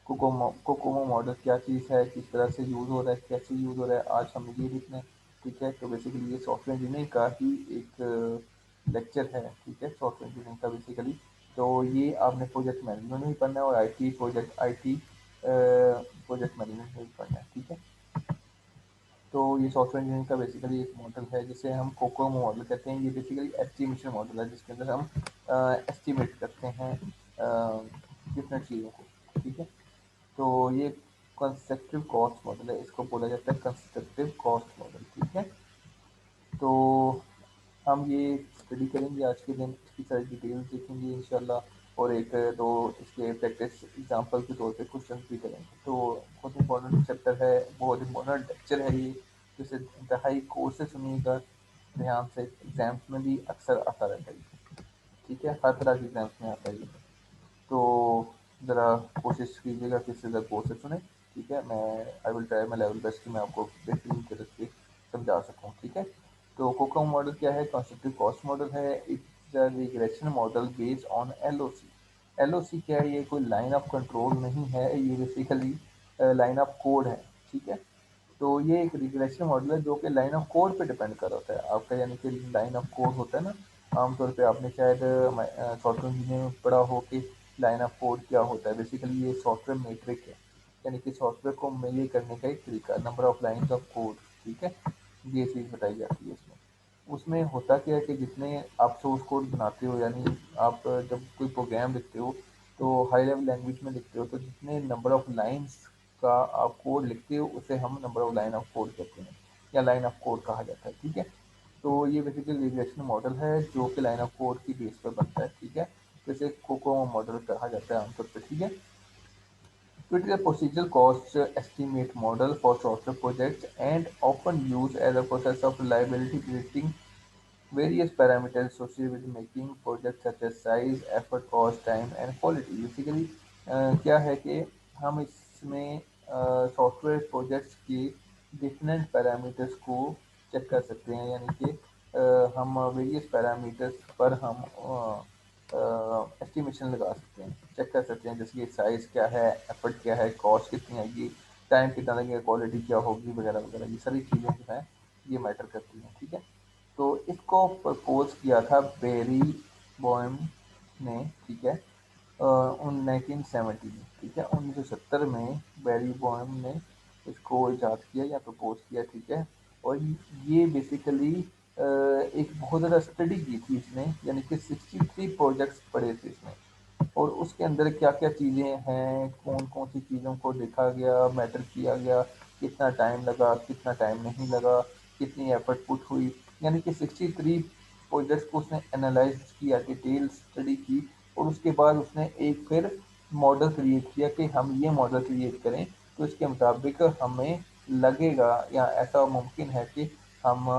Kokomo model क्या चीज़ है, किस तरह से यूज़ हो रहा है, कैसे यूज़ हो रहा है, आज हम ये देखना है। ठीक है, तो बेसिकली ये सॉफ्टवेयर इंजीनियरिंग का ही एक लेक्चर है। ठीक है, सॉफ्टवेयर इंजीनियरिंग का बेसिकली। तो ये आपने प्रोजेक्ट मैनेजमेंट में भी पढ़ना है और आई टी प्रोजेक्ट मैनेजमेंट में भी पढ़ना है। ठीक है, तो ये सॉफ्टवेयर इंजीनियरिंग का बेसिकली एक मॉडल है जिसे हम कोकोमो मॉडल कहते हैं। ये बेसिकली एस्टिमेशन मॉडल है जिसके अंदर हम एस्टिमेट करते हैं डिफरेंट चीज़ों को। ठीक है, तो ये कंस्ट्रक्टिव कॉस्ट मॉडल है, इसको बोला जाता है कंस्ट्रक्टिव कॉस्ट मॉडल। ठीक है, तो हम ये स्टडी करेंगे आज के दिन, इसकी सारी डिटेल्स देखेंगे इंशाल्लाह और एक दो इसके प्रैक्टिस एग्जांपल के तौर पे क्वेश्चन भी करेंगे। तो बहुत इंपॉर्टेंट चैप्टर है, बहुत इंपॉर्टेंट लेक्चर है ये, जिसे इंतहाई कोर्स से सुनिएगा ध्यान से, एग्जाम्स में भी अक्सर आता रहता है। ठीक है, हर तरह के एग्जाम्स में आता है ये। तो ज़रा कोशिश कीजिएगा कि इससे ज़रा गौर से सुने। ठीक है, मैं I will try my level best कि मैं आपको बेहतरीन तरह से समझा सकूँ। ठीक है, तो कोकोमो मॉडल क्या है? कंस्ट्रक्टिव कॉस्ट मॉडल है। It's a regression model based on LOC. LOC क्या है? ये कोई लाइन ऑफ कंट्रोल नहीं है, ये बेसिकली लाइन ऑफ कोड है। ठीक है, तो ये एक रिग्रेशन मॉडल है जो कि लाइन ऑफ कोड पे डिपेंड कर होता है आपका, यानी कि लाइन ऑफ कोड होता है ना। आमतौर पे आपने शायद सॉफ्टवेयर इंजीनियरिंग में पढ़ा हो कि लाइन ऑफ कोड क्या होता है। बेसिकली ये सॉफ्टवेयर मेट्रिक है, यानी कि सॉफ्टवेयर को मेजर करने का एक तरीका, number of lines of code. ठीक है, ये चीज़ बताई जाती है इसमें। उसमें होता क्या है कि जितने आप सोर्स कोड बनाते हो, यानी आप जब कोई प्रोग्राम लिखते हो तो हाई लेवल लैंग्वेज में लिखते हो, तो जितने नंबर ऑफ लाइन्स का आप कोड लिखते हो उसे हम number of line of code कहते हैं या लाइन ऑफ कोड कहा जाता है। ठीक है, तो ये बेसिकली रिग्रेशन मॉडल है जो कि लाइन ऑफ कोड की बेस पर बनता है। ठीक है, तो इसे कोकोमो मॉडल कहा जाता है आमतौर पर। ठीक है, तो it is a procedural cost estimate model for software projects and often used as a process of reliability predicting various parameters associated with making projects such as size, effort, cost, time and quality. Basically क्या है कि हम इसमें software projects के different parameters को check कर सकते हैं, यानी कि हम वेरियस पैरामीटर्स पर हम एस्टिमेशन लगा सकते हैं, चेक कर सकते हैं, जैसे कि साइज़ क्या है, एफर्ट क्या है, कॉस्ट कितनी आएगी, टाइम कितना लगेगा, क्वालिटी क्या होगी वगैरह वगैरह। ये सारी चीज़ें जो हैं ये मैटर करती हैं। ठीक है, तो इसको प्रपोज किया था बेरी बोएम ने। ठीक है, उन 1970 में। ठीक है, 1970 में बेरी बोएम ने इसको इजाद किया या प्रपोज किया। ठीक है, और ये बेसिकली एक बहुत ज़्यादा स्टडी की थी इसने, यानी कि 63 प्रोजेक्ट्स पढ़े थे इसने, और उसके अंदर क्या-क्या चीज़ें हैं, कौन-कौन सी चीज़ों को देखा गया, मैटर किया गया, कितना टाइम लगा, कितना टाइम नहीं लगा, कितनी एफर्ट पुट हुई, यानी कि 63 प्रोजेक्ट्स को उसने एनालाइज़ किया, डिटेल स्टडी की, और उसके बाद उसने एक फिर मॉडल क्रिएट किया कि हम ये मॉडल क्रिएट करें, तो इसके मुताबिक हमें लगेगा या ऐसा मुमकिन है कि हम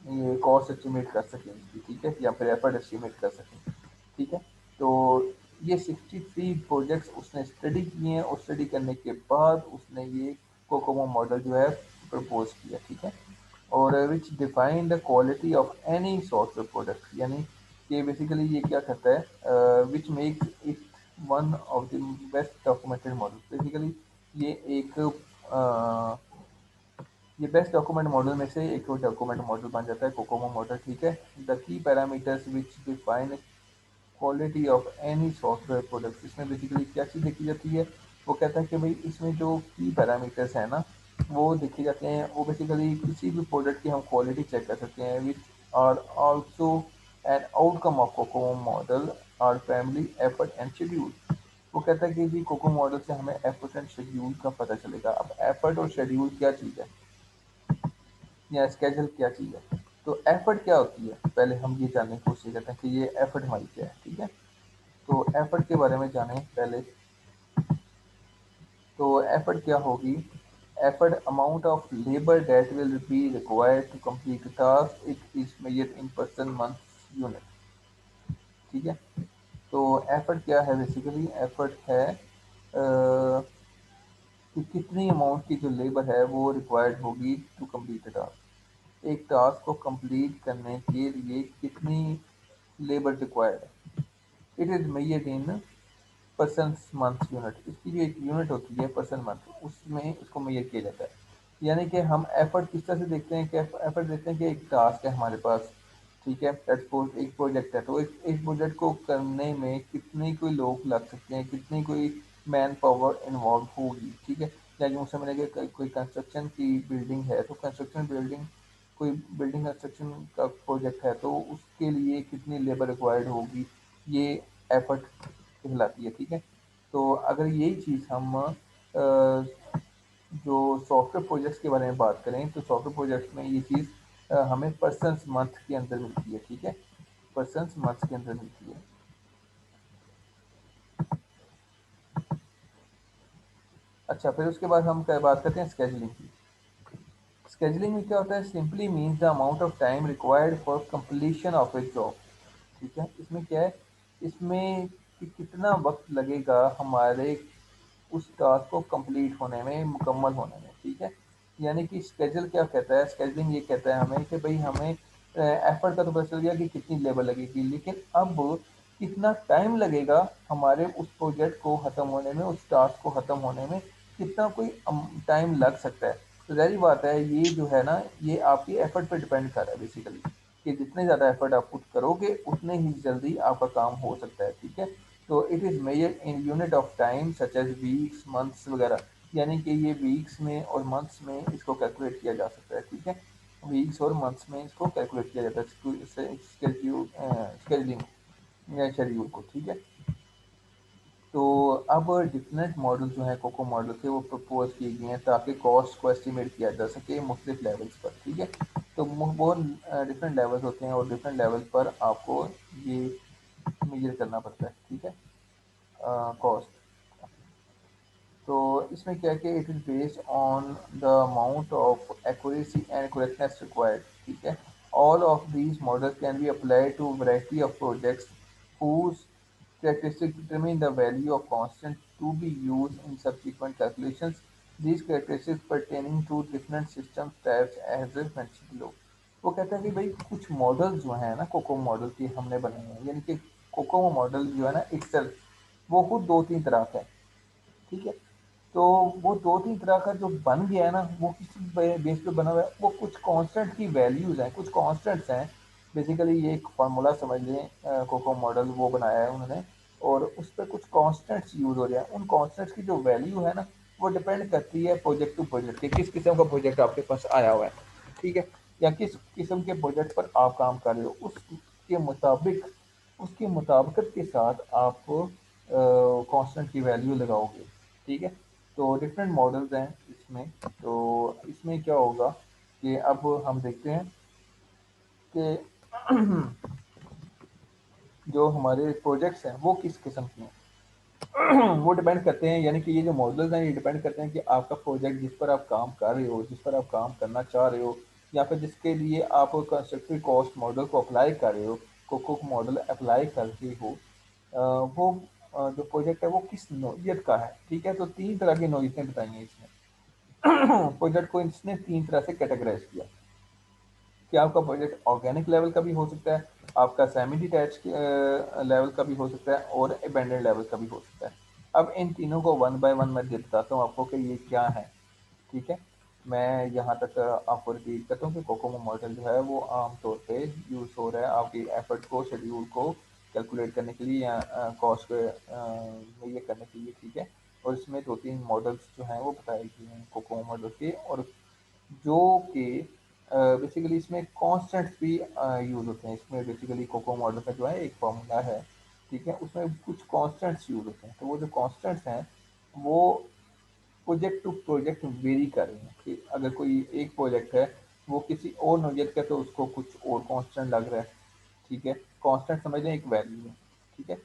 ये कॉस्ट एस्टिमेट कर सकें इसकी। ठीक है, या फिर एफर्ट एस्टिमेट कर सकें। ठीक है, तो ये 63 प्रोजेक्ट्स उसने स्टडी किए हैं, और स्टडी करने के बाद उसने ये कोकोमो मॉडल जो है प्रपोज किया। ठीक है, और विच define the quality of any software product, यानी कि बेसिकली ये क्या करता है, which makes it one of the best documented model. Basically ये एक ये बेस्ट डॉक्यूमेंट मॉडल में से एक डॉक्यूमेंट मॉडल बन जाता है कोकोमो मॉडल। ठीक है, the key parameters which define quality of any software product, इसमें बेसिकली क्या चीज़ देखी जाती है? वो कहता है कि भाई इसमें जो की पैरामीटर्स हैं ना वो देखे जाते हैं, वो बेसिकली किसी भी प्रोडक्ट की हम क्वालिटी चेक कर सकते हैं, which are also an outcome of COCOMO model are family effort and schedule. वो कहता है कि जी कोको मॉडल से हमें एफर्ट एंड शेड्यूल का पता चलेगा। अब एफर्ट और शेड्यूल क्या चीज़ है या स्केजूल क्या चीज़ है? तो एफर्ट क्या होती है, पहले हम ये जानने की कोशिश करते हैं कि ये एफर्ट हमारी क्या है। ठीक है, तो एफर्ट के बारे में जानें पहले। तो एफर्ट क्या होगी? Effort amount of labour that will be required to complete task, it is measured in person month unit. ठीक है, तो एफर्ट क्या है? बेसिकली एफर्ट है कि कितनी अमाउंट की जो लेबर है वो रिक्वायर्ड होगी टू कंप्लीट द टास्क। एक टास्क को कंप्लीट करने के लिए कितनी लेबर रिक्वायर्ड है, it is measured in person month unit, इसकी जो एक यूनिट होती है पर्सन मंथ, उसमें इसको मेजर किया जाता है। यानी कि हम एफर्ट किस तरह से देखते हैं कि एफर्ट देखते हैं कि एक टास्क है हमारे पास, ठीक है, लेट्स सपोज एक प्रोजेक्ट है, तो एक प्रोजेक्ट को करने में कितने कोई लोग लग सकते हैं, कितनी कोई मैन पावर इन्वॉल्व होगी, ठीक है। या यूँ समझ लें कि कोई कंस्ट्रक्शन की बिल्डिंग है, तो कंस्ट्रक्शन बिल्डिंग कोई बिल्डिंग कंस्ट्रक्शन का प्रोजेक्ट है, तो उसके लिए कितनी लेबर रिक्वायर्ड होगी, ये एफर्ट कहलाती है, ठीक है। तो अगर यही चीज़ हम जो सॉफ्टवेयर प्रोजेक्ट्स के बारे में बात करें, तो सॉफ्टवेयर प्रोजेक्ट्स में ये चीज़ हमें पर्सन्स मंथ के अंदर मिलती है, ठीक है, पर्सन्स मंथ के अंदर मिलती है। अच्छा, फिर उसके बाद हम क्या बात करते हैं स्केजुलिंग की। स्केजुलिंग में क्या होता है, simply means the amount of time required for completion of A job, ठीक है। इसमें क्या है, इसमें कि कितना वक्त लगेगा हमारे उस टास्क को कंप्लीट होने में, मुकम्मल होने में, ठीक है। यानी कि स्केड्यूल क्या कहता है, स्केड्यूलिंग ये कहता है हमें कि भाई हमें एफर्ट का तो पता चल गया कि कितनी लेबर लगेगी, लेकिन अब कितना टाइम लगेगा हमारे उस प्रोजेक्ट को ख़त्म होने में, उस टास्क को ख़त्म होने में कितना कोई टाइम लग सकता है। तो ज़ाहिर बात है ये जो है ना, ये आपकी एफर्ट पे डिपेंड कर रहा है बेसिकली, कि जितने ज़्यादा एफर्ट आप पुट करोगे उतने ही जल्दी आपका काम हो सकता है, ठीक है। तो it is measure in unit of time such as weeks, months वगैरह, यानी कि ये वीक्स में और मंथ्स में इसको कैलकुलेट किया जा सकता है, ठीक है। वीक्स और मंथ्स में इसको कैलकुलेट किया जाता है स्केड्यूलिंग या शेड्यूल को, ठीक है। तो अब डिफरेंट मॉडल जो हैं कोको मॉडल के, वो प्रपोज किए गए हैं ताकि कॉस्ट को एस्टिमेट किया जा सके मुख्तलिफ लेवल्स पर, ठीक है। तो बहुत डिफरेंट लेवल्स होते हैं और डिफरेंट लेवल पर आपको ये मेजर करना पड़ता है, ठीक है, कॉस्ट। तो इसमें क्या है कि it is based on the amount of accuracy and correctness required, ठीक है। All of these models can be applied to variety of projects whose characteristics determine the value of constant to be used in subsequent calculations. These characteristics pertaining to different system types as mentioned below. वो कहता है कि भाई कुछ model जो है ना cocoa model के हमने बनाए हैं, यानी कि कोको मॉडल जो है ना इट्सल्फ वो खुद दो तीन तरह का है, ठीक है। तो वो दो तीन तरह का जो बन गया है ना, वो किस बेस पे बना हुआ है, वो कुछ कांस्टेंट की वैल्यूज हैं, कुछ कांस्टेंट्स हैं। बेसिकली ये एक फार्मूला समझ लें, कोको मॉडल वो बनाया है उन्होंने, और उस पर कुछ कांस्टेंट्स यूज हो रहे हैं। उन कांस्टेंट्स की जो वैल्यू है ना, वो डिपेंड करती है प्रोजेक्ट टू प्रोजेक्ट के, किस किस्म का प्रोजेक्ट आपके पास आया हुआ है, ठीक है, या किस किस्म के प्रोजेक्ट पर आप काम कर रहे हो, उसके मुताबिक, उसकी मुताबिकत के साथ आप कांस्टेंट की वैल्यू लगाओगे, ठीक है। तो डिफरेंट मॉडल्स हैं इसमें। तो इसमें क्या होगा कि अब हम देखते हैं कि जो हमारे प्रोजेक्ट्स हैं वो किस किस्म के हैं। वो डिपेंड करते हैं, यानी कि ये जो मॉडल्स हैं ये डिपेंड करते हैं कि आपका प्रोजेक्ट जिस पर आप काम कर रहे हो, जिस पर आप काम करना चाह रहे हो, या फिर जिसके लिए आप कंस्ट्रक्टिव कॉस्ट मॉडल को अप्लाई कर रहे हो, कोको मॉडल अप्लाई कर रहे हो, वो जो प्रोजेक्ट है वो किस नौइयत का है, ठीक है। तो तीन तरह की नौइयतें बताई हैं इसमें। प्रोजेक्ट को इसने तीन तरह से कैटेगराइज किया कि आपका प्रोजेक्ट ऑर्गेनिक लेवल का भी हो सकता है, आपका सेमी डिटैच लेवल का भी हो सकता है, और अबेंडेड लेवल का भी हो सकता है। अब इन तीनों को वन बाय वन मैं बताता हूँ आपको कि ये क्या है, ठीक है। मैं यहाँ तक आपको रिपीट करता हूँ कि कोकोमो मॉडल जो है वो आमतौर पे यूज़ हो रहा है आपकी एफर्ट को, शेड्यूल को कैलकुलेट करने के लिए, या कॉस्ट को ये करने के लिए, ठीक है। और इसमें दो तीन मॉडल्स जो हैं वो बताए गए हैं कोकोमो मॉडल के, और जो कि बेसिकली इसमें कॉन्स्टेंट्स भी यूज़ होते हैं। इसमें बेसिकली कोको मॉडल का जो है एक फॉर्मूला है, ठीक है, उसमें कुछ कॉन्स्टेंट्स यूज़ होते हैं। तो वो जो कॉन्स्टेंट्स हैं वो प्रोजेक्ट टू प्रोजेक्ट वेरी कर रहे हैं, कि अगर कोई एक प्रोजेक्ट है वो किसी और नोजत का, तो उसको कुछ और कांस्टेंट लग रहा है, ठीक है। कांस्टेंट समझ लें एक वैल्यू है, ठीक है।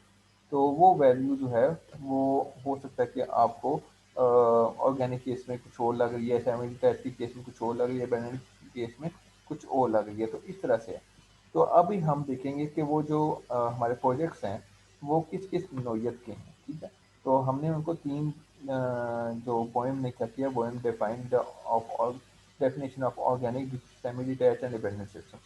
तो वो वैल्यू जो है वो हो सकता है कि आपको ऑर्गेनिक केस में कुछ और लग रही है, सेमी डिटैच केस में कुछ और लग रही है, बैलेंस केस में कुछ और लग रही है, तो इस तरह से है। तो अभी हम देखेंगे कि वो जो हमारे प्रोजेक्ट्स हैं वो किस किस नौयत के हैं, ठीक है। तो हमने उनको तीन जो पोएम ने क्या किया, poem defined of definition of organic, semi detach and dependent system.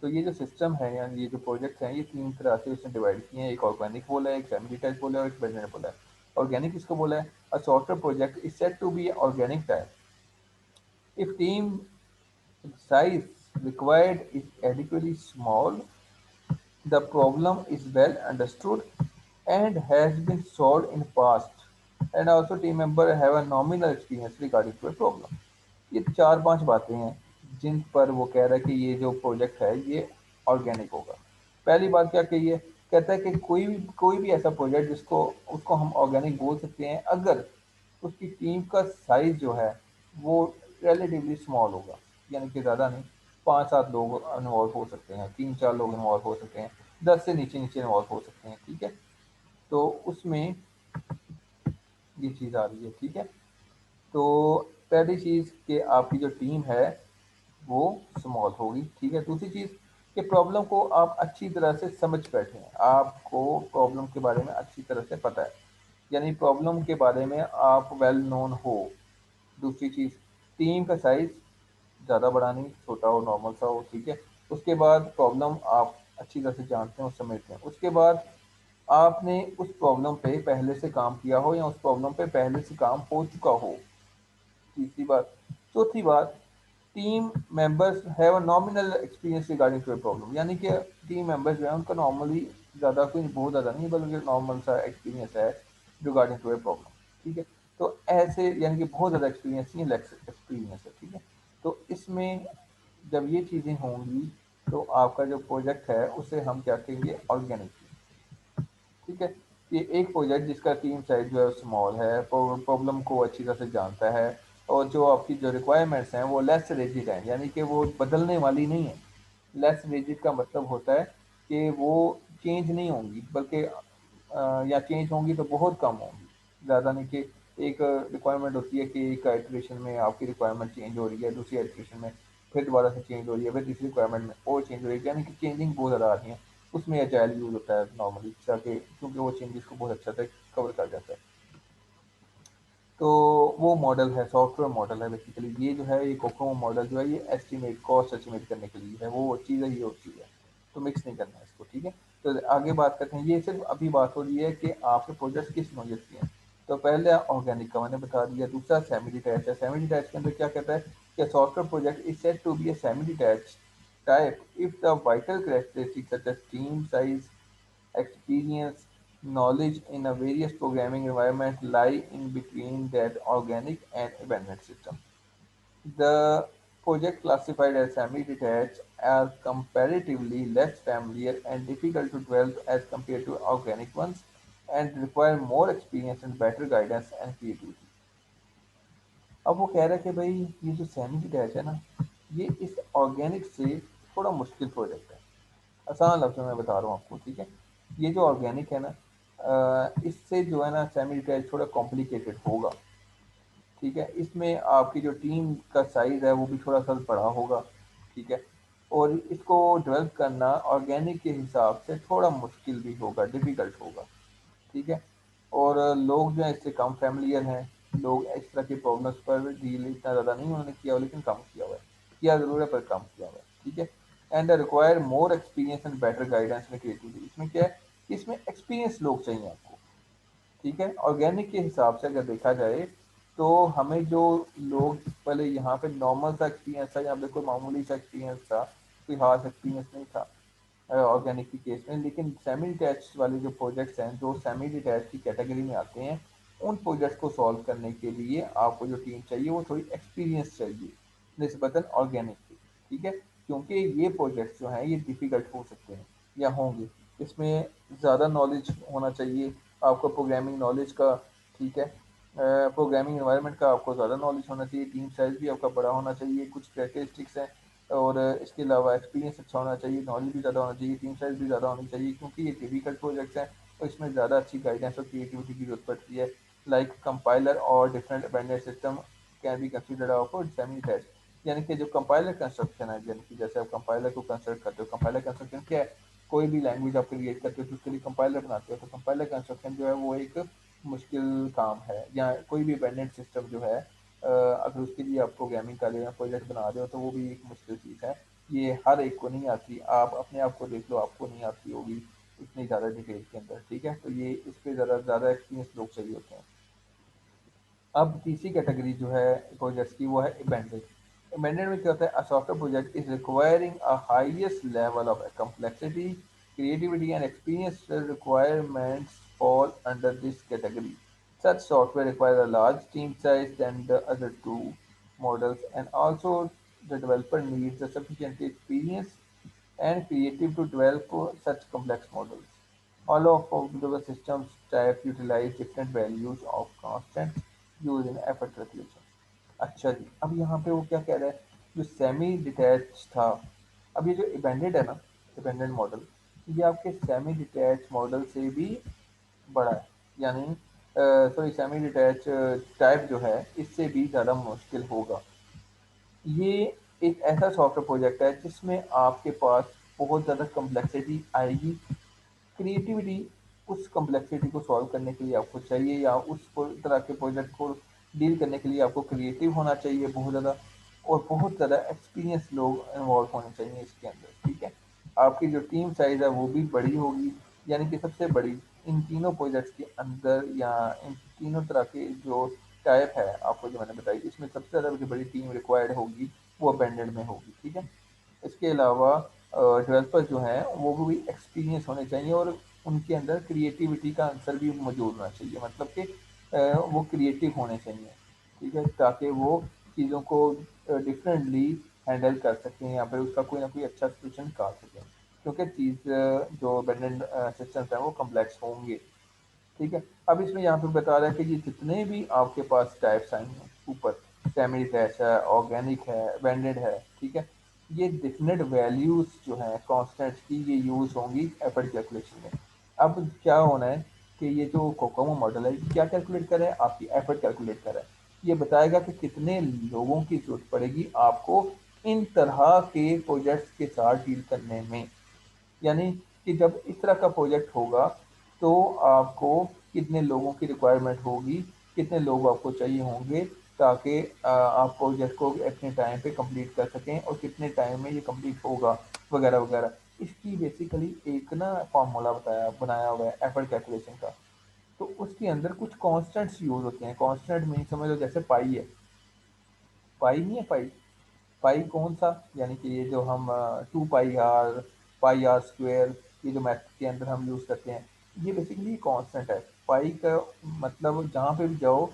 तो ये जो सिस्टम है या ये जो प्रोजेक्ट्स हैं ये 3 तरह से उसने डिवाइड किए हैं। एक ऑर्गेनिक बोला है, एक सेमी डिटैच बोला है और एक बंजर बोला है। ऑर्गेनिक किसको बोला है? A software project is said to be organic type if team size required is adequately small, the problem is well understood and has been solved in past, and also team member have a nominal experience regarding to a problem. ये 4-5 बातें हैं जिन पर वो कह रहा है कि ये जो प्रोजेक्ट है ये ऑर्गेनिक होगा। पहली बात क्या कही है? कहता है कि कोई भी ऐसा प्रोजेक्ट जिसको उसको हम ऑर्गेनिक बोल सकते हैं अगर उसकी टीम का साइज जो है वो रिलेटिवली स्मॉल होगा, यानी कि ज़्यादा नहीं, 5-7 लोग इन्वॉल्व हो सकते हैं, 3-4 लोग इन्वॉल्व हो सकते हैं, 10 से नीचे इन्वॉल्व हो सकते हैं, ठीक है? तो उसमें ये चीज़ आ रही है, ठीक है? तो पहली चीज़ कि आपकी जो टीम है वो स्मॉल होगी, ठीक है? दूसरी चीज़ कि प्रॉब्लम को आप अच्छी तरह से समझ बैठे हैं, आपको प्रॉब्लम के बारे में अच्छी तरह से पता है, यानी प्रॉब्लम के बारे में आप वेल नोन हो। दूसरी चीज़, टीम का साइज़ ज़्यादा बड़ा नहीं, छोटा हो, नॉर्मल सा हो, ठीक है? उसके बाद प्रॉब्लम आप अच्छी तरह से जानते हैं और समझते हैं। उसके बाद आपने उस प्रॉब्लम पे पहले से काम किया हो या उस प्रॉब्लम पे पहले से काम हो चुका हो, तीसरी बात। चौथी बात, team members have a nominal experience regarding to a problem, यानी कि टीम मेंबर्स जो है उनका नॉर्मली ज़्यादा कोई बहुत ज़्यादा नहीं बल्कि नॉर्मल सा एक्सपीरियंस है रिगार्डिंग टू अ प्रॉब्लम, ठीक है? तो ऐसे यानी कि बहुत ज़्यादा एक्सपीरियंस नहीं, लेस एक्सपीरियंस है, ठीक है? तो इसमें जब ये चीज़ें होंगी तो आपका जो प्रोजेक्ट है उसे हम क्या कहेंगे? ऑर्गेनिक, ठीक है? ये एक प्रोजेक्ट जिसका टीम साइज़ जो है स्मॉल है, प्रॉब्लम को अच्छी तरह से जानता है और जो आपकी जो रिक्वायरमेंट्स हैं वो लेस रिजिड हैं, यानी कि वो बदलने वाली नहीं है। लेस रिजिड का मतलब होता है कि वो चेंज नहीं होंगी बल्कि या चेंज होंगी तो बहुत कम होंगी, ज़्यादा नहीं कि एक रिक्वायरमेंट होती है कि एक इटरेशन में आपकी रिक्वायरमेंट चेंज हो रही है, दूसरी इटरेशन में फिर दोबारा से चेंज हो रही है, फिर तीसरी रिक्वायरमेंट में और चेंज हो रही है, यानी कि चेंजिंग बहुत ज़्यादा आ रही है। उसमें एजाइल यूज़ होता है नॉर्मली, ताकि क्योंकि वो चेंजेस को बहुत अच्छा से कवर कर जाता है। तो वो मॉडल है, सॉफ्टवेयर मॉडल है बेसिकली। ये जो है ये कोकोमो मॉडल जो है ये एस्टिमेट कॉस्ट एस्टिमेट करने के लिए है, वो चीज़ है ये और चीज़ है, तो मिक्स नहीं करना है इसको, ठीक है? तो आगे बात करते हैं, ये सिर्फ अभी बात हो रही है कि आपके प्रोजेक्ट किस नौयत के हैं। तो पहले ऑर्गेनिक का मैंने बता दिया, दूसरा सेमी डिटैच है। सेमी डिटैच के अंदर क्या कहता है कि software project is said to be a semi detach type if the vital characteristics such as team size, experience, knowledge in a various programming environment lie in between that organic and abandoned system. The project classified as semi-detached are comparatively less familiar and difficult to develop as compared to organic ones and require more experience and better guidance and creativity. अब वो कह रहा है कि भाई ये जो semi detach है ना, ये इस ऑर्गेनिक से थोड़ा मुश्किल प्रोजेक्ट है। आसान लफ्ज़ों में बता रहा हूँ आपको, ठीक है? ये जो ऑर्गेनिक है ना, इससे जो है ना सेमी डिटैच थोड़ा कॉम्प्लिकेटेड होगा, ठीक है? इसमें आपकी जो टीम का साइज़ है वो भी थोड़ा-सा बड़ा होगा, ठीक है? और इसको डेवलप करना ऑर्गेनिक के हिसाब से थोड़ा मुश्किल भी होगा, डिफ़िकल्ट होगा, ठीक है? और लोग जो हैं इससे कम फ़ैमिलियर हैं, लोग इस तरह की प्रॉब्लम्स पर डील इतना ज़्यादा नहीं उन्होंने किया हुआ, लेकिन कम किया हुआ है। किया ज़रूर है पर कम किया हुआ है, ठीक है? And require more experience and better guidance and creativity. इसमें क्या है कि इसमें एक्सपीरियंस लोग चाहिए आपको, ठीक है? ऑर्गेनिक के हिसाब से अगर देखा जाए तो हमें जो लोग पहले यहाँ पे नॉर्मल सा एक्सपीरियंस था, यहाँ पे कोई मामूली सा एक्सपीरियंस था, कोई खास एक्सपीरियंस नहीं था ऑर्गेनिक के केस में। लेकिन सेमी डिटैच्ड वाले जो प्रोजेक्ट्स हैं जो सेमी डिटैच्ड की कैटेगरी में आते हैं, उन प्रोजेक्ट्स को सॉल्व करने के लिए आपको जो टीम चाहिए वो थोड़ी एक्सपीरियंस चाहिए निस्बतन ऑर्गेनिक की, ठीक है? क्योंकि ये प्रोजेक्ट्स जो हैं ये डिफ़िकल्ट हो सकते हैं या होंगे। इसमें ज़्यादा नॉलेज होना चाहिए आपको प्रोग्रामिंग नॉलेज का, ठीक है? प्रोग्रामिंग एनवायरनमेंट का आपको ज़्यादा नॉलेज होना चाहिए, टीम साइज़ भी आपका बड़ा होना चाहिए, कुछ कैरेक्टरिस्टिक्स हैं और इसके अलावा एक्सपीरियंस अच्छा होना चाहिए, नॉलेज भी ज़्यादा होना चाहिए, टीम साइज़ भी ज़्यादा होनी चाहिए क्योंकि ये डिफ़िकल्ट प्रोजेक्ट्स हैं और इसमें ज़्यादा अच्छी गाइडेंस और क्रिएटिविटी की ज़रूरत पड़ती है। लाइक कंपाइलर और डिफरेंट अबेंडेड system can be considered of semi test, यानी कि जो कंपाइलर कंस्ट्रक्शन है, यानी कि जैसे आप कंपाइलर को कंस्ट्रक्ट करते हो, कंपाइलर कंस्ट्रक्शन क्या है? कोई भी लैंग्वेज आप क्रिएट करते हो तो उसके लिए कंपाइलर बनाते हो, तो कंपाइलर कंस्ट्रक्शन जो है वो एक मुश्किल काम है, या कोई भी अबेंडेड सिस्टम जो है अगर उसके लिए आप प्रोग्रामिंग कर रहे हो या प्रोजेक्ट बना रहे हो तो वो भी एक मुश्किल चीज़ है। ये हर एक को नहीं आती, आप अपने आप को देख लो, आपको नहीं आती होगी इतनी ज़्यादा डिटेल के अंदर, ठीक है। तो ये इस पे ज़रा ज़्यादा एक्सपीरियंस लोग चाहिए होते हैं। अब तीसरी कैटेगरी जो है प्रोजेक्ट्स की वो है अबेंडेड। अबेंडेड में क्या होता है, a software project is requiring a highest level of complexity, creativity and experience requirements fall under this category. Such software requires a large team size than the other two models, and also the developer needs a sufficient experience and creative to develop such complex models. All of the systems type utilize different values of constant use in effort calculation. अच्छा जी, अब यहाँ पे वो क्या कह रहा है, जो सेमी डिटैच था, अब ये जो इपेंडेड है ना, इपेंडेड मॉडल, ये आपके सेमी डिटैच मॉडल से भी बड़ा है, यानी सॉरी सेमी डिटैच टाइप जो है इससे भी ज़्यादा मुश्किल होगा। ये एक ऐसा सॉफ्टवेयर प्रोजेक्ट है जिसमें आपके पास बहुत ज़्यादा कम्प्लेक्सिटी आएगी। क्रिएटिविटी उस कम्प्लेक्सिटी को सॉल्व करने के लिए आपको चाहिए, या उस तरह के प्रोजेक्ट को डील करने के लिए आपको क्रिएटिव होना चाहिए बहुत ज़्यादा, और बहुत ज़्यादा एक्सपीरियंस लोग इन्वॉल्व होने चाहिए इसके अंदर, ठीक है। आपकी जो टीम साइज़ है वो भी बड़ी होगी, यानी कि सबसे बड़ी इन तीनों प्रोजेक्ट्स के अंदर, या इन तीनों तरह के जो टाइप है आपको जो मैंने बताई, इसमें सबसे ज़्यादा जो बड़ी टीम रिक्वायर्ड होगी वो अपेंडेड में होगी, ठीक है। इसके अलावा डेवलपर जो हैं वो भी एक्सपीरियंस होने चाहिए, और उनके अंदर क्रिएटिविटी का आंसर भी मौजूद होना चाहिए, मतलब कि वो क्रिएटिव होने चाहिए, ठीक है, ताकि वो चीज़ों को डिफरेंटली हैंडल कर सकें, या फिर उसका कोई ना कोई अच्छा सोल्यूशन निकाल सकें, क्योंकि चीज़ जो अबेंडेंट सिस्टम्स हैं वो कम्प्लेक्स होंगे, ठीक है। अब इसमें यहाँ पे बता रहा है कि ये जितने भी आपके पास टाइप्स आए हैं ऊपर, सेमी डिटैच है, ऑर्गेनिक है, ब्रांडेड है, ठीक है, ये डिफिनेट वैल्यूज जो हैं कॉन्स्टेंट्स की ये यूज होंगी एफर्ट कैलकुलेशन में। अब क्या होना है कि ये जो कोकोमो मॉडल है ये क्या कैलकुलेट कर रहा है, आपकी एफर्ट कैलकुलेट कर रहा है। ये बताएगा कि कितने लोगों की जरूरत पड़ेगी आपको इन तरह के प्रोजेक्ट्स के साथ डील करने में, यानी कि जब इस तरह का प्रोजेक्ट होगा तो आपको कितने लोगों की रिक्वायरमेंट होगी, कितने लोग आपको चाहिए होंगे, ताकि आप प्रोजेक्ट को अपने टाइम पे कंप्लीट कर सकें, और कितने टाइम में ये कंप्लीट होगा वगैरह वगैरह। इसकी बेसिकली एक ना फार्मूला बनाया हुआ है एफर्ट कैलकुलेशन का। तो उसके अंदर कुछ कॉन्स्टेंट्स यूज होते हैं, कॉन्स्टेंट मीन समझ लो जैसे पाई है, पाई नहीं है, पाई, पाई कौन सा, यानी कि ये जो हम 2 पाई आर, पाई आर स्क्वेयर, ये जो मैथ के अंदर हम यूज़ करते हैं, ये बेसिकली कांस्टेंट है। पाई का मतलब जहाँ पे भी जाओ,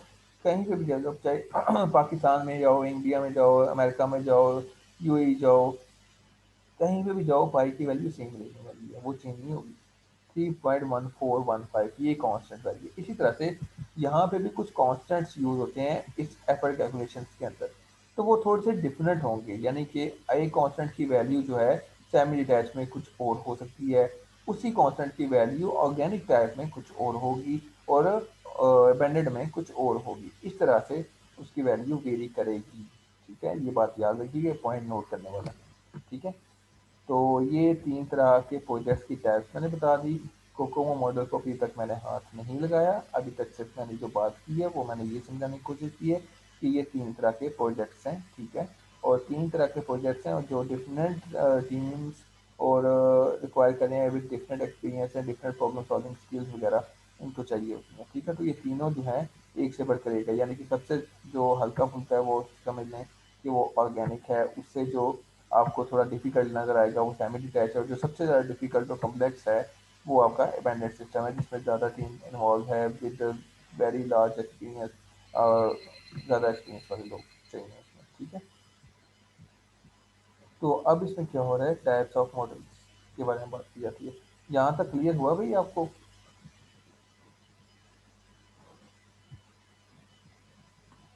कहीं पे भी जाओ, चाहे पाकिस्तान में जाओ, इंडिया में जाओ, अमेरिका में जाओ, यूएई जाओ, कहीं पे भी जाओ पाई की वैल्यू सेम रहने वाली है, वो चेंज नहीं होगी। 3.1415 ये कांस्टेंट वैल्यू। इसी तरह से यहाँ पे भी कुछ कांस्टेंट्स यूज होते हैं इस एफर्ट कैलकुलेशन के अंदर, तो वो थोड़े से डिफरेंट होंगे, यानी कि एक कांस्टेंट की वैल्यू जो है सेमी डिटैच में कुछ और हो सकती है, उसी कांस्टेंट की वैल्यू ऑर्गेनिक टाइप में कुछ और होगी, और अबेंडेड में कुछ और होगी, इस तरह से उसकी वैल्यू वेरी करेगी, ठीक है। ये बात याद रखिए, पॉइंट नोट करने वाला, ठीक है। तो ये 3 तरह के प्रोजेक्ट्स की टाइप्स मैंने बता दी। कोकोमो मॉडल को अभी तक मैंने हाथ नहीं लगाया, अभी तक सिर्फ मैंने जो बात की है वो मैंने ये समझाने की कोशिश की है कि ये 3 तरह के प्रोजेक्ट्स हैं, ठीक है। और 3 तरह के प्रोजेक्ट्स हैं, और जो डिफरेंट टीम्स और रिक्वायर कर रहे हैं with different experience and different problem solving skills वगैरह इनको चाहिए होती हैं, ठीक है। तो ये तीनों जो हैं एक से बढ़कर एक है, यानी कि सबसे जो हल्का फुल्का है वो समझ लें कि वो ऑर्गेनिक है, उससे जो आपको थोड़ा डिफिकल्ट नजर आएगा वो फैमिली टैच है, और जो सबसे ज़्यादा डिफिकल्ट और कम्प्लेक्स है वो आपका अबेंडेड सिस्टम है, जिसमें ज़्यादा टीम इन्वॉल्व है विद वेरी लार्ज एक्सपीरियंस, और ज़्यादा एक्सपीरियंस वाले लोग चाहिए उसमें, ठीक है। तो अब इसमें क्या हो रहा है, टाइप्स ऑफ मॉडल्स के बारे में बात की जाती है। यहाँ तक क्लियर हुआ भाई आपको?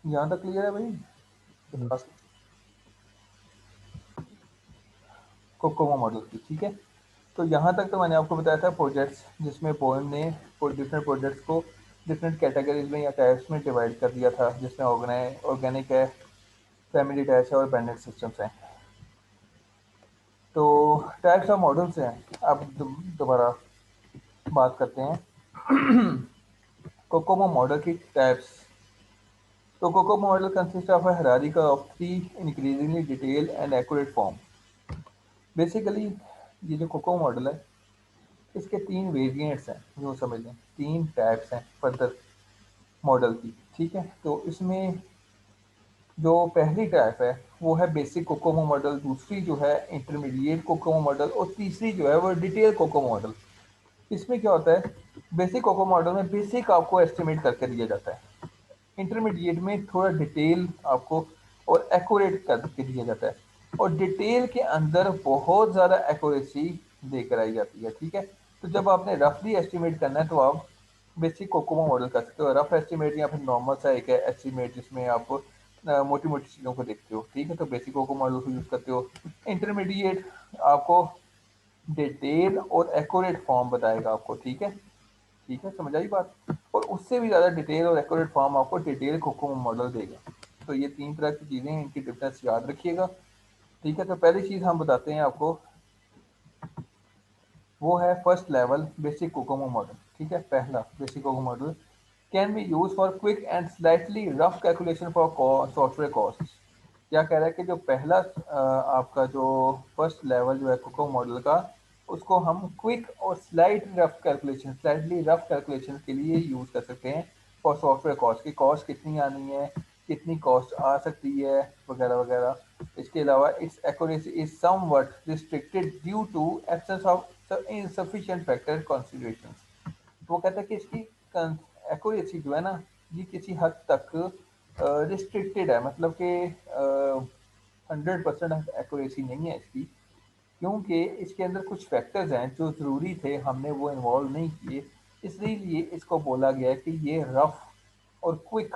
यहाँ तक क्लियर है भाई? बस। कोकोमो मॉडल की, ठीक है। तो यहाँ तक तो मैंने आपको बताया था प्रोजेक्ट्स, जिसमें पोएम ने डिफरेंट प्रोजेक्ट्स को डिफरेंट कैटेगरीज में या टाइप्स में डिवाइड कर दिया था, जिसमें ऑर्गेनिक है, फैमिली टैच है, और ब्रांडेड सिस्टम्स हैं। तो टाइप्स ऑफ मॉडल्स हैं। अब दोबारा बात करते हैं कोकोमो मॉडल की टाइप्स। तो Kokomo model consist of a hierarchy of 3 increasingly detailed and accurate form. Basically ये जो कोको मॉडल है, इसके 3 वेरिएंट्स हैं, यूँ समझ लें 3 टाइप्स हैं फर्दर मॉडल की, ठीक है? तो इसमें जो पहली टाइप है वो है बेसिक कोकोमो मॉडल, दूसरी जो है इंटरमीडिएट कोकोमो मॉडल और तीसरी जो है वो डिटेल कोकोमो मॉडल। इसमें क्या होता है, बेसिक कोकोमो मॉडल में बेसिक आपको एस्टिमेट करके दिया जाता है, इंटरमीडिएट में थोड़ा डिटेल आपको और एक्यूरेट करके दिया जाता है, और डिटेल के अंदर बहुत ज़्यादा एक्यूरेसी देकर आई जाती है, ठीक है? तो जब आपने रफली एस्टिमेट करना है तो आप बेसिक कोकोमो मॉडल कर सकते हो, रफ एस्टिमेट या फिर नॉर्मल सा एक है एस्टिमेट जिसमें आप मोटी मोटी चीज़ों को देखते हो, ठीक है? तो बेसिक कोकोमो मॉडल को यूज़ करते हो। इंटरमीडिएट आपको डिटेल और एक्यूरेट फॉर्म बताएगा आपको, ठीक है? ठीक है, समझ आई बात? और उससे भी ज़्यादा डिटेल और एक्यूरेट फॉर्म आपको डिटेल कोकोमो मॉडल देगा। तो ये 3 तरह की चीज़ें हैं, इनकी डिफरेंस याद रखिएगा, ठीक है? तो पहली चीज़ हम बताते हैं आपको, वो है first level basic COCOMO model, ठीक है? पहला basic COCOMO model can be use for quick and slightly rough calculation for software cost. क्या कह रहा है कि जो पहला आपका जो फर्स्ट लेवल जो है कोको मॉडल का, उसको हम क्विक और स्लाइटली रफ कैलकुलेशन के लिए यूज़ कर सकते हैं फॉर सॉफ्टवेयर कॉस्ट, की कॉस्ट कितनी आनी है, कितनी कॉस्ट आ सकती है, वगैरह वगैरह। इसके अलावा its accuracy is somewhat restricted due to absence of insufficient factor considerations. वो कहता है कि इसकी एक्यूरेसी जो है ना, ये किसी हद तक रिस्ट्रिक्टेड है, मतलब कि 100% एक्यूरेसी नहीं है इसकी, क्योंकि इसके अंदर कुछ फैक्टर्स हैं जो ज़रूरी थे, हमने वो इन्वॉल्व नहीं किए, इसलिए इसको बोला गया है कि ये रफ और क्विक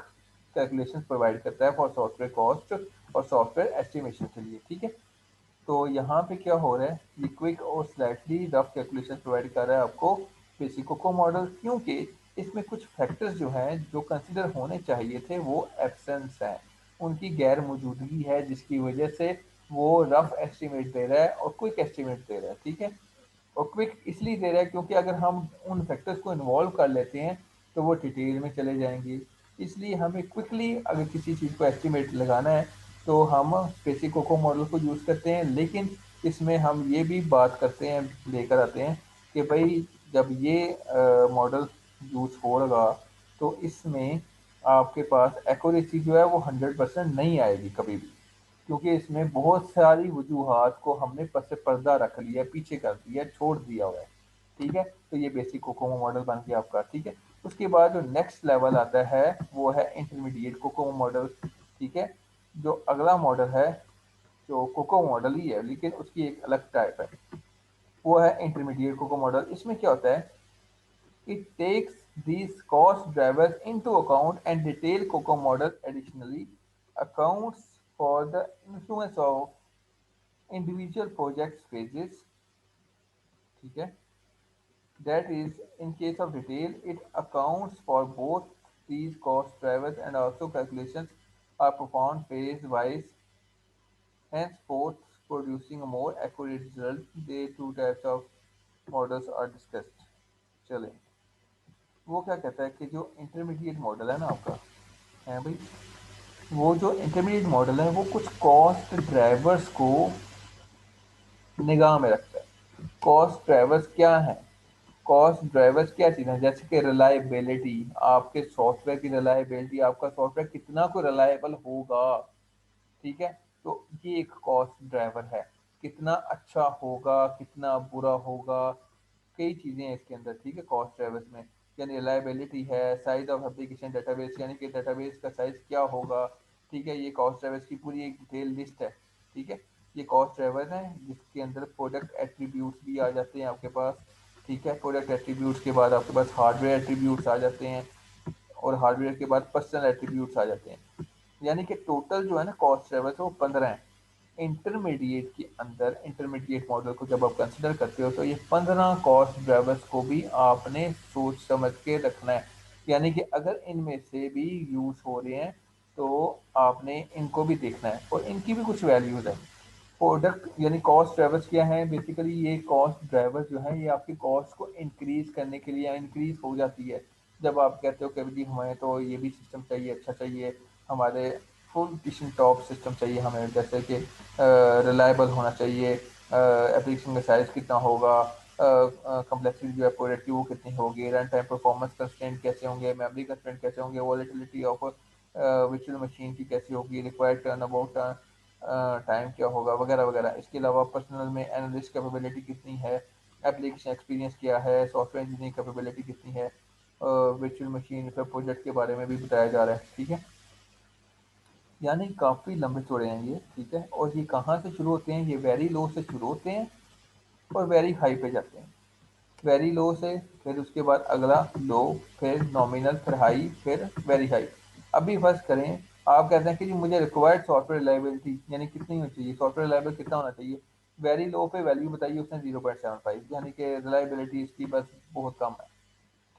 कैलकुलेशन प्रोवाइड करता है फॉर सॉफ्टवेयर कॉस्ट और सॉफ्टवेयर एस्टिमेशन के लिए, ठीक है? तो यहाँ पे क्या हो रहा है, ये क्विक और स्लाइटली रफ कैलकुलेशन प्रोवाइड कर रहा है आपको बेसिक कोको मॉडल, क्योंकि इसमें कुछ फैक्टर्स जो हैं जो कंसिडर होने चाहिए थे वो एब्सेंस हैं, उनकी गैर मौजूदगी है, जिसकी वजह से वो रफ एस्टिमेट दे रहा है और क्विक एस्टिमेट दे रहा है, ठीक है? और क्विक इसलिए दे रहा है क्योंकि अगर हम उन फैक्टर्स को इन्वॉल्व कर लेते हैं तो वो डिटेल में चले जाएंगे, इसलिए हमें क्विकली अगर किसी चीज़ को एस्टिमेट लगाना है तो हम बेसिक कोको मॉडल को यूज़ करते हैं। लेकिन इसमें हम ये भी बात करते हैं, लेकर आते हैं कि भाई जब ये मॉडल यूज़ होगा तो इसमें आपके पास एक्यूरेसी जो है वो 100% नहीं आएगी कभी भी, क्योंकि इसमें बहुत सारी वजूहात को हमने से पर्दा रख लिया, पीछे कर दिया, छोड़ दिया हुआ है, ठीक है? तो ये बेसिक कोकोमो मॉडल बन गया आपका, ठीक है? उसके बाद जो नेक्स्ट लेवल आता है वो है इंटरमीडिएट कोकोमो मॉडल, ठीक है? जो अगला मॉडल है, जो कोको मॉडल ही है लेकिन उसकी एक अलग टाइप है, वो है इंटरमीडिएट कोको मॉडल। इसमें क्या होता है, it takes these cost drivers into account, and detailed COCO model additionally accounts for the influence of individual projects phases, ठीक है? That is, in case of detail, it accounts for both these cost drivers, and also calculations are performed phase-wise, henceforth producing a more accurate result. The two types of models are discussed. चलें, वो क्या कहता है कि जो intermediate model है ना आपका, है भाई, वो जो इंटरमीडिएट मॉडल है वो कुछ कॉस्ट ड्राइवर्स को निगाह में रखता है। कॉस्ट ड्राइवर्स क्या हैं? कॉस्ट ड्राइवर्स क्या चीज़ है, जैसे कि रिलायबिलिटी, आपके सॉफ्टवेयर की रिलायबिलिटी, आपका सॉफ्टवेयर कितना को रिलायबल होगा, ठीक है? तो ये एक कॉस्ट ड्राइवर है, कितना अच्छा होगा, कितना बुरा होगा, कई चीज़ें हैं इसके अंदर, ठीक है? कॉस्ट ड्राइवर्स में यानी रिलायबिलिटी है, साइज ऑफ एप्लीकेशन डेटाबेस यानी कि डेटाबेस का साइज क्या होगा, ठीक है? ये कॉस्ट ड्राइवर्स की पूरी एक डिटेल लिस्ट है, ठीक है? ये कॉस्ट ड्राइवर है जिसके अंदर प्रोडक्ट एट्रीब्यूट्स भी आ जाते हैं आपके पास, ठीक है? प्रोडक्ट एट्रीब्यूट्स के बाद आपके पास हार्डवेयर एट्रीब्यूट्स आ जाते हैं, और हार्डवेयर के बाद पर्सनल एट्रीब्यूट्स आ जाते हैं, यानी कि टोटल जो है ना कॉस्ट ड्राइवर्स वो 15 हैं। इंटरमीडिएट के अंदर इंटरमीडिएट मॉडल को जब आप कंसिडर करते हो तो ये 15 कॉस्ट ड्राइवर्स को भी आपने सोच समझ के रखना है, यानी कि अगर इनमें से भी यूज़ हो रहे हैं तो आपने इनको भी देखना है, और इनकी भी कुछ वैल्यूज़ हैं। प्रोडक्ट यानी कॉस्ट ड्राइवर्स क्या हैं, बेसिकली ये कॉस्ट ड्राइवर्स जो हैं ये आपकी कॉस्ट को इंक्रीज करने के लिए इंक्रीज हो जाती है जब आप कहते हो कि जी हमें तो ये भी सिस्टम चाहिए, अच्छा चाहिए, हमारे फुल किशन टॉप सिस्टम चाहिए हमें, जैसे कि रिलायबल होना चाहिए, एप्लीकेशन का साइज कितना होगा, कम्प्लेक्सिटी जो है प्रोजेक्ट की वो कितनी होगी, रन टाइम परफॉर्मेंस कंस्ट्रेंट कैसे होंगे, मेमोरी कंस्ट्रेंट कैसे होंगे, वॉलेटिलिटी ऑफ वर्चुअल मशीन की कैसी होगी, रिक्वायर्ड टर्न अबाउट टाइम क्या होगा, वगैरह वगैरह। इसके अलावा पर्सनल में एनालिस्ट कैपेबिलिटी कितनी है, एप्लीकेशन एक्सपीरियंस क्या है, सॉफ्टवेयर इंजीनियरिंग कैपेबिलिटी कितनी है, वर्चुअल मशीन पर प्रोजेक्ट के बारे में भी बताया जा रहा है। ठीक है, यानी काफ़ी लंबे चौड़े हैं ये। ठीक है, और ये कहाँ से शुरू होते हैं, ये वेरी लो से शुरू होते हैं और वेरी हाई पे जाते हैं। वेरी लो से फिर उसके बाद अगला लो, फिर नॉमिनल, फिर हाई, फिर वेरी हाई। अभी फर्स्ट करें, आप कहते हैं कि जी मुझे रिक्वायर्ड सॉफ्टवेयर रिलायबिलिटी यानी कितनी होनी चाहिए, सॉफ्टवेयर रिलायबल कितना होना चाहिए। वेरी लो पे वैल्यू बताइए उसने 0.75, यानी कि रिलायबिलिटी इसकी बस बहुत कम है।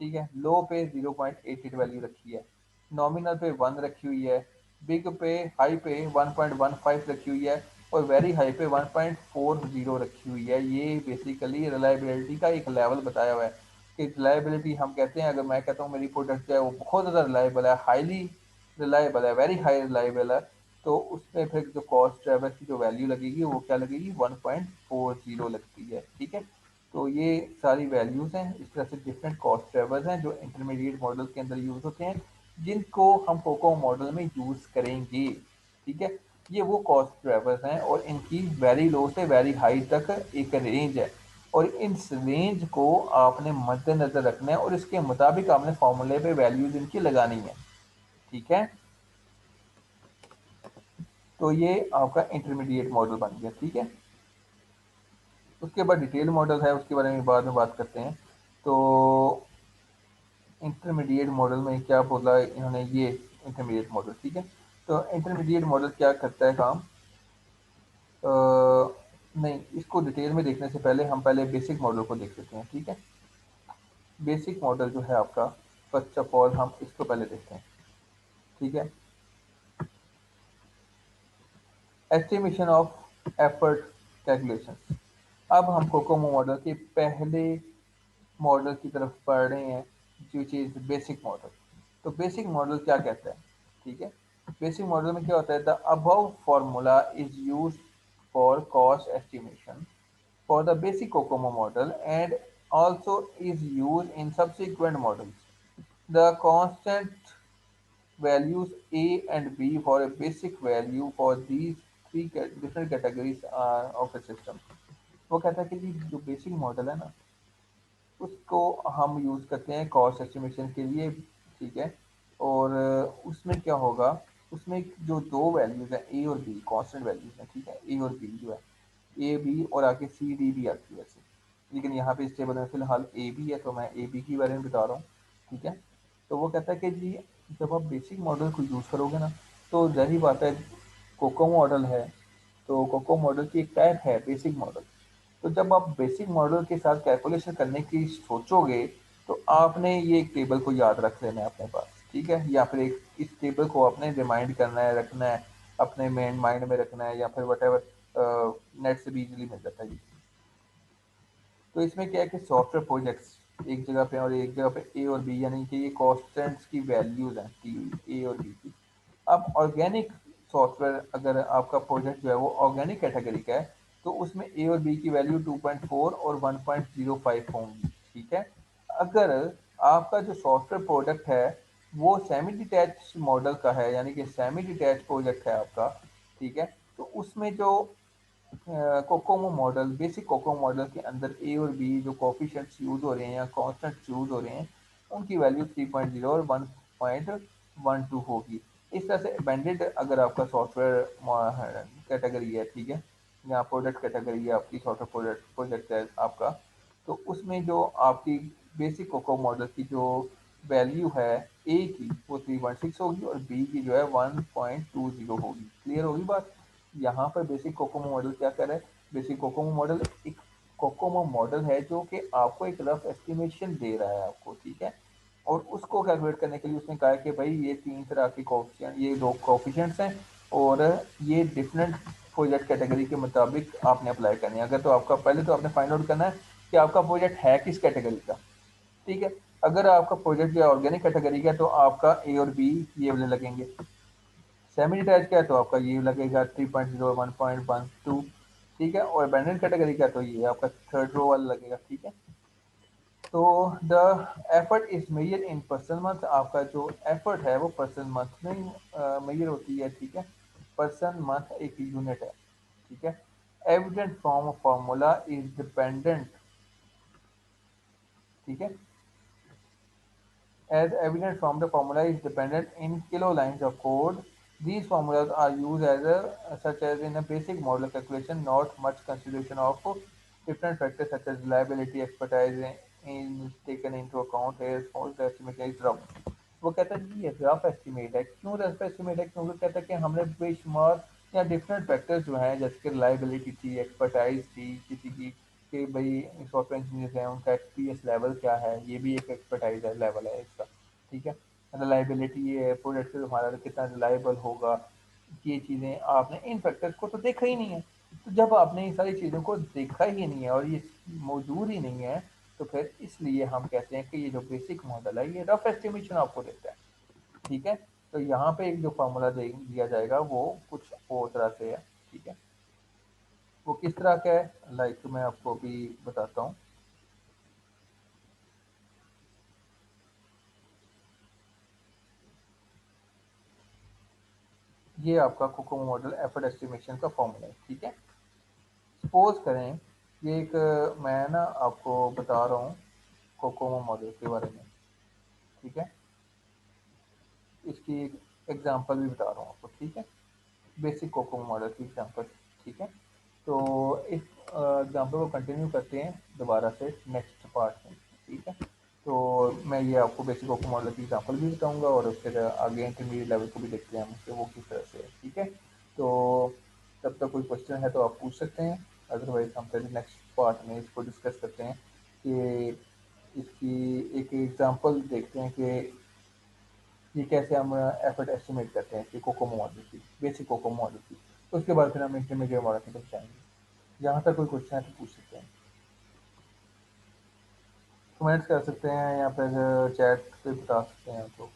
ठीक है, लो पे 0.88 वैल्यू रखी है, नॉमिनल पे 1 रखी हुई है, बिग पे हाई पे 1.15 रखी हुई है, और वेरी हाई पे 1.40 रखी हुई है। ये बेसिकली रिलायबिलिटी का एक लेवल बताया हुआ है कि रिलायबिलिटी हम कहते हैं, अगर मैं कहता हूँ मेरी प्रोडक्ट जो है वो बहुत ज़्यादा रिलायबल है, हाईली रिलायबल है, वेरी हाई रिलायबल है, तो उसमें फिर जो कॉस्ट ड्राइवर की जो वैल्यू लगेगी वो क्या लगेगी, 1.40 लगती है। ठीक है, तो ये सारी वैल्यूज़ हैं। इस तरह से डिफरेंट कॉस्ट ड्राइवर्स हैं जो इंटरमीडिएट मॉडल के अंदर यूज़ होते हैं, जिनको हम कोको मॉडल में यूज़ करेंगे। ठीक है, ये वो कॉस्ट ड्राइवर्स हैं और इनकी वेरी लो से वेरी हाई तक एक रेंज है, और इस रेंज को आपने मद्देनजर रखना है और इसके मुताबिक आपने फॉर्मूले पे वैल्यूज इनकी लगानी है। ठीक है, तो ये आपका इंटरमीडिएट मॉडल बन गया। ठीक है, उसके बाद डिटेल मॉडल है, उसके बारे में बाद में बात करते हैं। तो इंटरमीडिएट मॉडल में क्या बोला है इन्होंने, ये इंटरमीडिएट मॉडल। ठीक है, तो इंटरमीडिएट मॉडल क्या करता है काम, अ, नहीं, इसको डिटेल में देखने से पहले हम पहले बेसिक मॉडल को देख लेते हैं। ठीक है, बेसिक मॉडल जो है आपका, फर्स्ट ऑफ ऑल हम इसको पहले देखते हैं। ठीक है, एस्टिमेशन ऑफ एफर्ट कैलकुलेशन। अब हम कोकोमो मॉडल के पहले मॉडल की तरफ पढ़ रहे हैं, विच इज बेसिक मॉडल। तो बेसिक मॉडल क्या कहता है। ठीक है, बेसिक मॉडल में क्या होता है, the above formula is use for cost estimation for the basic COCOMO model and also is used in subsequent models. The constant values A and B for a basic value for these three different categories of a system. वो कहता है कि जी जो basic model है ना, उसको हम use करते हैं कॉस्ट एस्टिमेशन के लिए। ठीक है, और उसमें क्या होगा, उसमें जो दो वैल्यूज़ हैं ए और बी, कांस्टेंट वैल्यूज़ हैं। ठीक है, ए और बी जो है, ए बी और आगे सी डी भी आती है वैसे, लेकिन यहाँ पे इस टेबल में फिलहाल ए बी है तो मैं ए बी के बारे में बता रहा हूँ। ठीक है, तो वो कहता है कि जी जब आप बेसिक मॉडल को यूज़ करोगे ना, तो जाहिर बात है कोको मॉडल है, तो कोको मॉडल की एक टाइप है बेसिक मॉडल। तो जब आप बेसिक मॉडल के साथ कैलकुलेशन करने की सोचोगे, तो आपने ये एक टेबल को याद रख लेना है अपने पास। ठीक है, या फिर एक इस टेबल को आपने रिमाइंड करना है, रखना है, अपने मेन माइंड में रखना है, या फिर वट एवर नेट से भी इजीली मिल जाता है। तो इसमें क्या है कि सॉफ्टवेयर प्रोजेक्ट्स एक जगह पे और एक जगह पे ए और बी, यानी कि ये कॉन्स्टेंट्स की वैल्यूज हैं टी ए और बी की। अब ऑर्गेनिक सॉफ्टवेयर, अगर आपका प्रोजेक्ट जो है वो ऑर्गेनिक कैटेगरी का है, तो उसमें ए और बी की वैल्यू 2.4 और 1.05 होंगी। ठीक है, अगर आपका जो सॉफ्टवेयर प्रोडक्ट है वो सेमी डिटैच मॉडल का है, यानी कि सेमी डिटैच प्रोजेक्ट है आपका, ठीक है, तो उसमें जो Kokomo model, basic COCOMO model के अंदर ए और बी जो कोफिशिएंट्स यूज हो रहे हैं या कांस्टेंट्स यूज हो रहे हैं, उनकी वैल्यू 3.0 और 1.12 होगी। इस तरह से अबेंडेड अगर आपका सॉफ्टवेयर कैटेगरी है, ठीक है, या प्रोडक्ट कैटेगरी है आपकी, सॉफ्टवेयर प्रोडक्ट प्रोजेक्ट है आपका, तो उसमें जो आपकी बेसिक कोको मॉडल की जो वैल्यू है ए की वो 3.6 होगी और बी की जो है 1.20 होगी। क्लियर होगी बात। यहाँ पर बेसिक कोकोमो मॉडल क्या कर रहा है, बेसिक कोकोमो मॉडल एक कोकोमो मॉडल है जो कि आपको एक रफ एस्टिमेशन दे रहा है आपको। ठीक है, और उसको कैलकुलेट करने के लिए उसने कहा है कि भाई ये तीन तरह के कोफिशिएंट, ये दो कोफिशिएंट्स हैं, और ये डिफरेंट प्रोजेक्ट कैटेगरी के मुताबिक आपने अप्लाई करनी है। अगर तो आपका पहले तो आपने फाइंड आउट करना है कि आपका प्रोजेक्ट है किस कैटेगरी का। ठीक है, अगर आपका प्रोजेक्ट जो है ऑर्गेनिक कैटेगरी का है तो आपका ए और बी ये वाले लगेंगे। सेमी डिटैच का है तो आपका ये लगेगा 3.0 1.12। ठीक है। और अबेंडेंट कैटेगरी का तो ये आपका थर्ड रो वाला लगेगा, ठीक है। तो the effort is measure in person month, आपका जो एफर्ट है वो पर्सन मंथ में मेजर होती है, ठीक है। पर्सन मंथ एक यूनिट है, ठीक है। Evident from formula is dependent, ठीक है। As evident from the formula is dependent in kilo lines of code. These formulas are used as such as in a basic model calculation. Not much consideration of different factors such as reliability, expertise in taken into account. Here, for the estimate is rough. वो कहता है कि ये rough estimate है। क्यों rough estimate है? क्योंकि कहता है कि हमने बेशुमार या डिफरेंट फैक्टर्स जो हैं, जैसे कि रिलायबिलिटी थी, एक्सपर्टाइज थी किसी की, कि भाई सॉफ्टवेयर इंजीनियर हैं उनका एक्सपीरियंस लेवल क्या है, ये भी एक एक्सपर्टाइज है, लेवल है इसका, ठीक है। रिलायबिलिटी ये है प्रोडक्ट हमारा कितना रिलायबल होगा, ये चीज़ें आपने इन फैक्टर्स को तो देखा ही नहीं है। तो जब आपने इन सारी चीज़ों को देखा ही नहीं है और ये मौजूद ही नहीं है, तो फिर इसलिए हम कहते हैं कि ये जो बेसिक मॉडल है ये रफ एस्टिमेशन आपको देता है, ठीक है। तो यहाँ पे एक जो फार्मूला दिया जाएगा वो कुछ और तरह से है, ठीक है। वो किस तरह का है, लाइक मैं आपको अभी बताता हूँ। ये आपका कोकोमो मॉडल एफर्ट एस्टिमेशन का फॉर्मूला है, ठीक है। सपोज करें ये एक मैं ना आपको बता रहा हूँ कोकोमो मॉडल के बारे में, ठीक है। इसकी एक एग्जांपल भी बता रहा हूँ आपको, ठीक है। बेसिक कोकोमो मॉडल की एग्जांपल, ठीक है। तो इस एग्जांपल को कंटिन्यू करते हैं दोबारा से नेक्स्ट पार्ट में, ठीक है। तो मैं ये आपको बेसिक कोकोमो मॉडल की एग्जांपल भी बताऊंगा और फिर आगे इंटरमीडिएट लेवल को भी देखते हैं हम कि वो किस तरह से है, ठीक है। तो तब तक कोई क्वेश्चन है तो आप पूछ सकते हैं, अदरवाइज हम फिर नेक्स्ट पार्ट में इसको डिस्कस करते हैं कि इसकी एक एग्जांपल देखते हैं कि ये कैसे हम एफर्ट एस्टिमेट करते हैं कि कोकोमो मॉडल की, बेसिक कोकोमो मॉडल की। तो उसके बाद फिर हम इंटरमीडिएट मॉडल की तरफ जाएंगे। जहाँ तक कोई क्वेश्चन है तो पूछ सकते हैं, कमेंट्स कर सकते हैं या फिर चैट पे बता सकते हैं तो